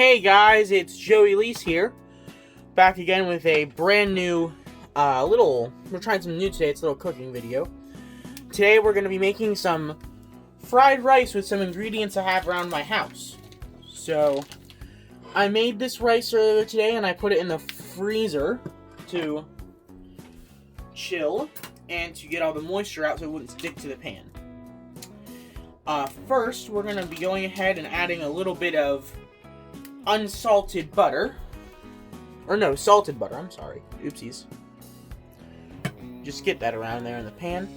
Hey guys, it's Joey Lease here, back again with a brand new, we're trying something new today. It's a little cooking video. Today we're going to be making some fried rice with some ingredients I have around my house. So, I made this rice earlier today and I put it in the freezer to chill and to get all the moisture out so it wouldn't stick to the pan. First, we're going to be going ahead and adding a little bit of unsalted butter. Or no, salted butter, I'm sorry. Oopsies. Just get that around there in the pan.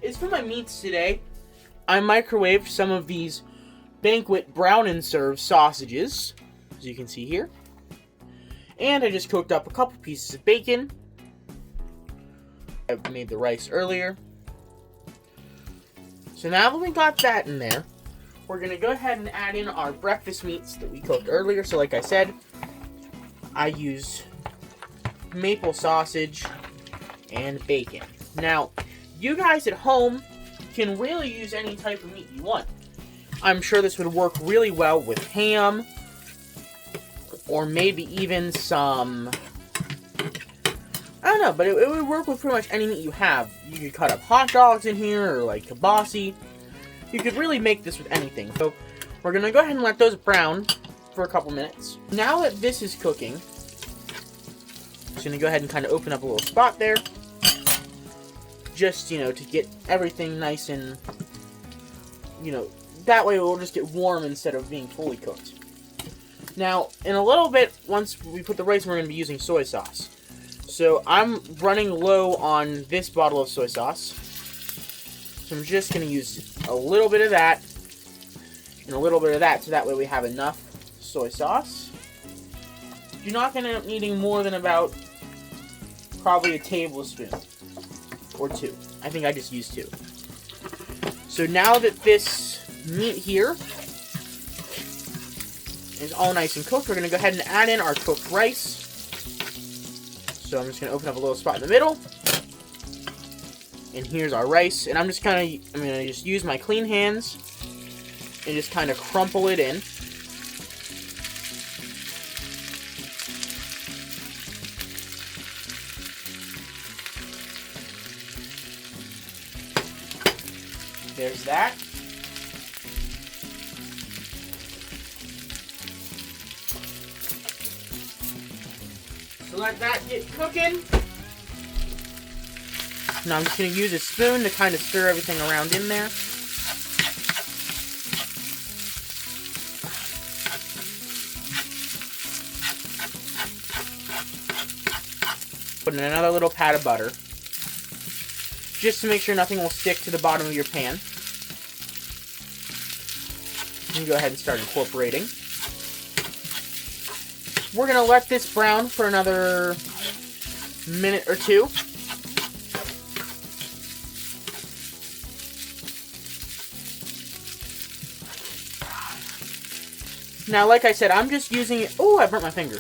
As for my meats today, I microwaved some of these Banquet Brown and Serve sausages, as you can see here. And I just cooked up a couple pieces of bacon. I made the rice earlier. So now that we got that in there, we're going to go ahead and add in our breakfast meats that we cooked earlier. So like I said, I used maple sausage and bacon. Now, you guys at home can really use any type of meat you want. I'm sure this would work really well with ham, or maybe even some, I don't know, but it would work with pretty much any meat you have. You could cut up hot dogs in here, or like kielbasa. You could really make this with anything. So, we're going to go ahead and let those brown for a couple minutes. Now that this is cooking, I'm just going to go ahead and kind of open up a little spot there. Just, to get everything nice and, that way it will just get warm instead of being fully cooked. Now, in a little bit, once we put the rice in, we're going to be using soy sauce. So, I'm running low on this bottle of soy sauce. So, I'm just going to use a little bit of that and a little bit of that, so that way we have enough soy sauce. You're not going to end up needing more than about probably a tablespoon or two. I think I just used 2. So, now that this meat here is all nice and cooked, we're going to go ahead and add in our cooked rice. So I'm just going to open up a little spot in the middle. And here's our rice. And I'm going to just use my clean hands and just kind of crumple it in. There's that. So let that get cooking. Now I'm just going to use a spoon to kind of stir everything around in there. Put in another little pat of butter, just to make sure nothing will stick to the bottom of your pan. You can go ahead and start incorporating. We're going to let this brown for another minute or two. Now, like I said, I'm just using, I burnt my finger.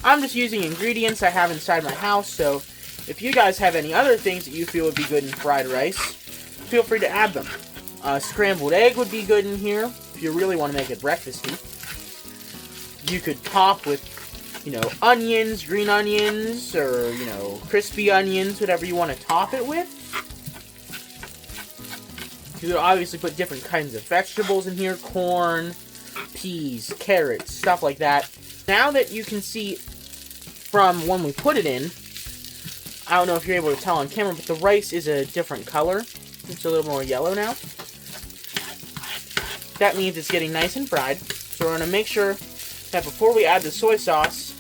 I'm just using ingredients I have inside my house, so if you guys have any other things that you feel would be good in fried rice, feel free to add them. Scrambled egg would be good in here, if you really want to make it breakfasty. You could top with, onions, green onions, or, crispy onions, whatever you want to top it with. You could obviously put different kinds of vegetables in here, corn, peas, carrots, stuff like that. Now that you can see from when we put it in, I don't know if you're able to tell on camera, but the rice is a different color. It's a little more yellow now. That means it's getting nice and fried. So we're going to make sure that before we add the soy sauce,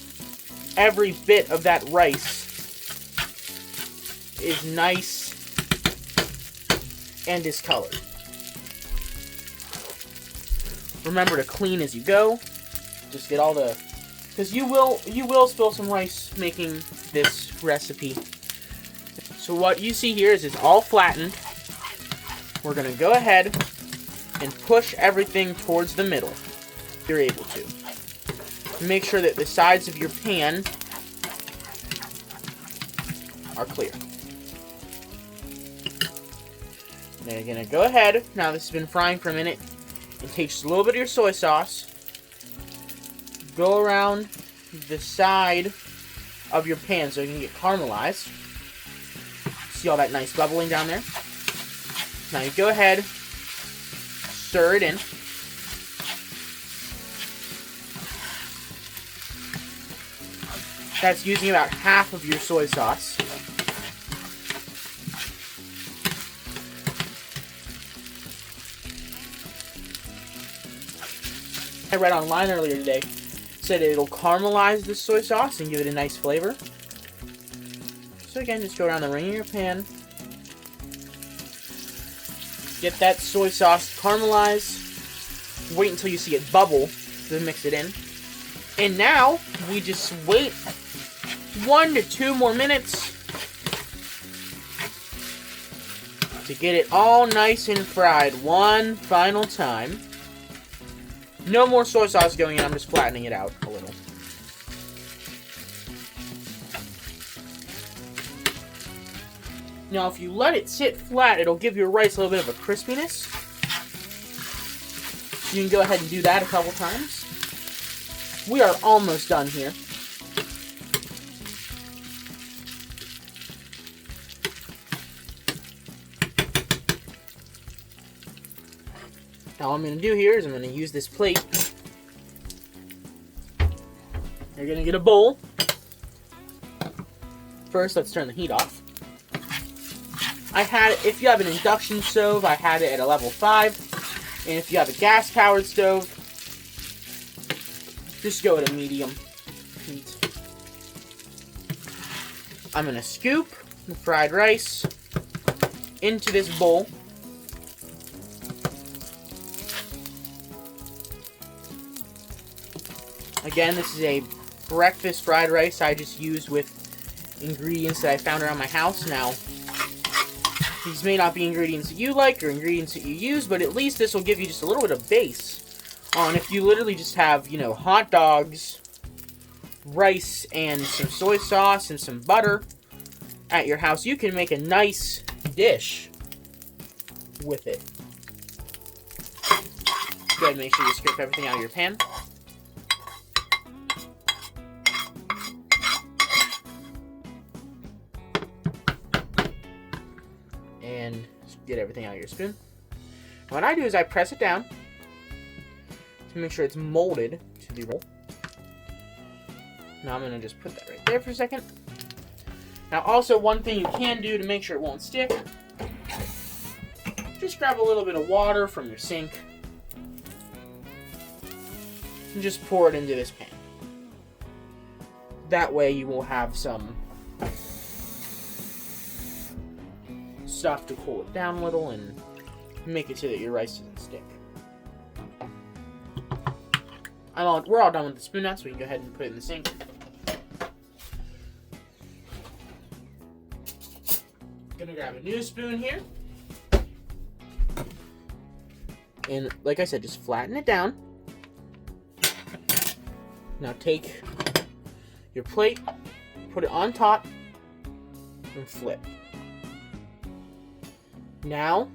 every bit of that rice is nice and discolored. Remember to clean as you go. Just get all the, because you will spill some rice making this recipe. So what you see here is it's all flattened. We're going to go ahead and push everything towards the middle, if you're able to. Make sure that the sides of your pan are clear. Now you're gonna go ahead, now this has been frying for a minute, and take just a little bit of your soy sauce, go around the side of your pan so it can get caramelized. See all that nice bubbling down there? Now you go ahead, stir it in. That's using about half of your soy sauce. I read online earlier today, said it'll caramelize the soy sauce and give it a nice flavor. So again, just go around the ring of your pan. Get that soy sauce caramelized. Wait until you see it bubble to mix it in. And now, we just wait 1 to 2 more minutes to get it all nice and fried one final time. No more soy sauce going in, I'm just flattening it out a little. Now, if you let it sit flat, it'll give your rice a little bit of a crispiness. You can go ahead and do that a couple times. We are almost done here. Now, what I'm going to do here is I'm going to use this plate. You're going to get a bowl. First, let's turn the heat off. If you have an induction stove, I had it at a level 5. And if you have a gas-powered stove, just go at a medium heat. I'm going to scoop the fried rice into this bowl. Again, this is a breakfast fried rice I just used with ingredients that I found around my house. Now, these may not be ingredients that you like or ingredients that you use, but at least this will give you just a little bit of base on if you literally just have, you know, hot dogs, rice, and some soy sauce and some butter at your house. You can make a nice dish with it. Go ahead and make sure you scrape everything out of your pan. And get everything out of your spoon. What I do is I press it down to make sure it's molded to the roll. Now I'm going to just put that right there for a second. Now also, one thing you can do to make sure it won't stick, just grab a little bit of water from your sink and just pour it into this pan. That way you will have some stuff to cool it down a little and make it so that your rice doesn't stick. We're all done with the spoon now, so we can go ahead and put it in the sink. Gonna grab a new spoon here. And like I said, just flatten it down. Now take your plate, put it on top, and flip. Now,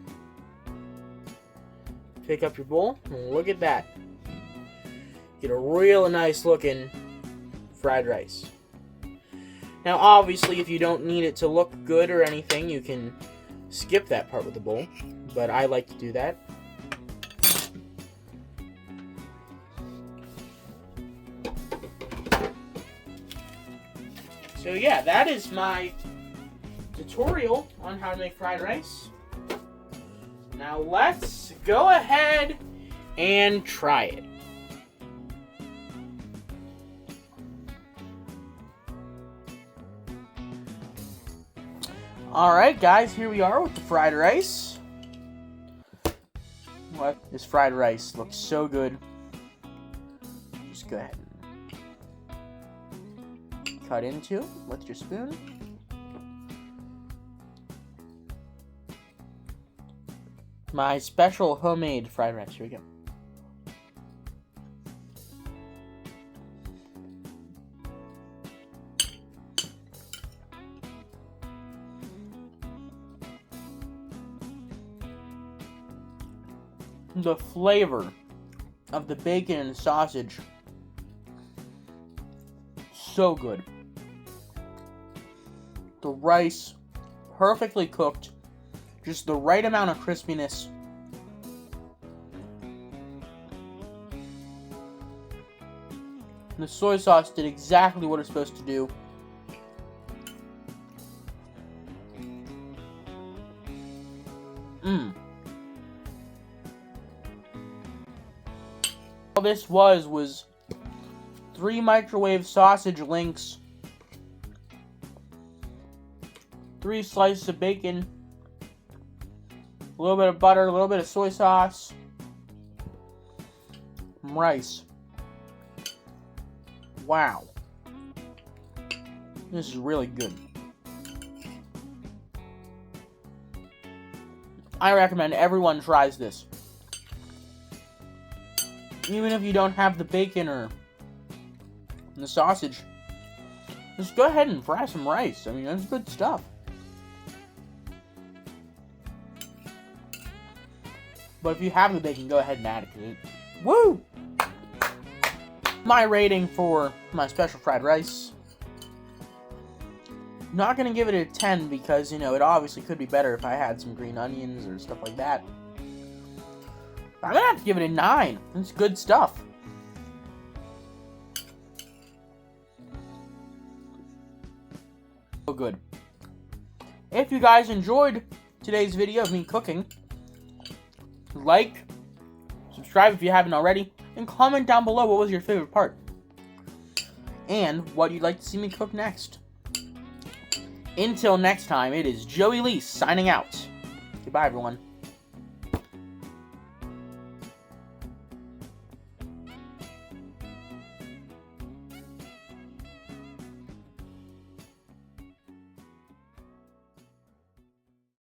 pick up your bowl, and look at that. Get a real nice looking fried rice. Now, obviously, if you don't need it to look good or anything, you can skip that part with the bowl, but I like to do that. So yeah, that is my tutorial on how to make fried rice. Now let's go ahead and try it. Alright guys, here we are with the fried rice. What? This fried rice looks so good. Just go ahead and cut into it with your spoon. My special homemade fried rice. Here we go. the flavor of the bacon and sausage. So good. The rice, perfectly cooked. Just the right amount of crispiness. The soy sauce did exactly what it's supposed to do. All this was 3 microwave sausage links, 3 slices of bacon, a little bit of butter, a little bit of soy sauce, rice. Wow. This is really good. I recommend everyone tries this. Even if you don't have the bacon or the sausage, just go ahead and fry some rice. I mean, that's good stuff. But if you have the bacon, go ahead and add it. Woo! My rating for my special fried rice. Not gonna give it a 10 because, you know, it obviously could be better if I had some green onions or stuff like that. I'm gonna have to give it a 9. It's good stuff. So good. If you guys enjoyed today's video of me cooking, like, subscribe if you haven't already, and comment down below what was your favorite part and what you'd like to see me cook next. Until next time, it is Joey Lee signing out. Goodbye, everyone.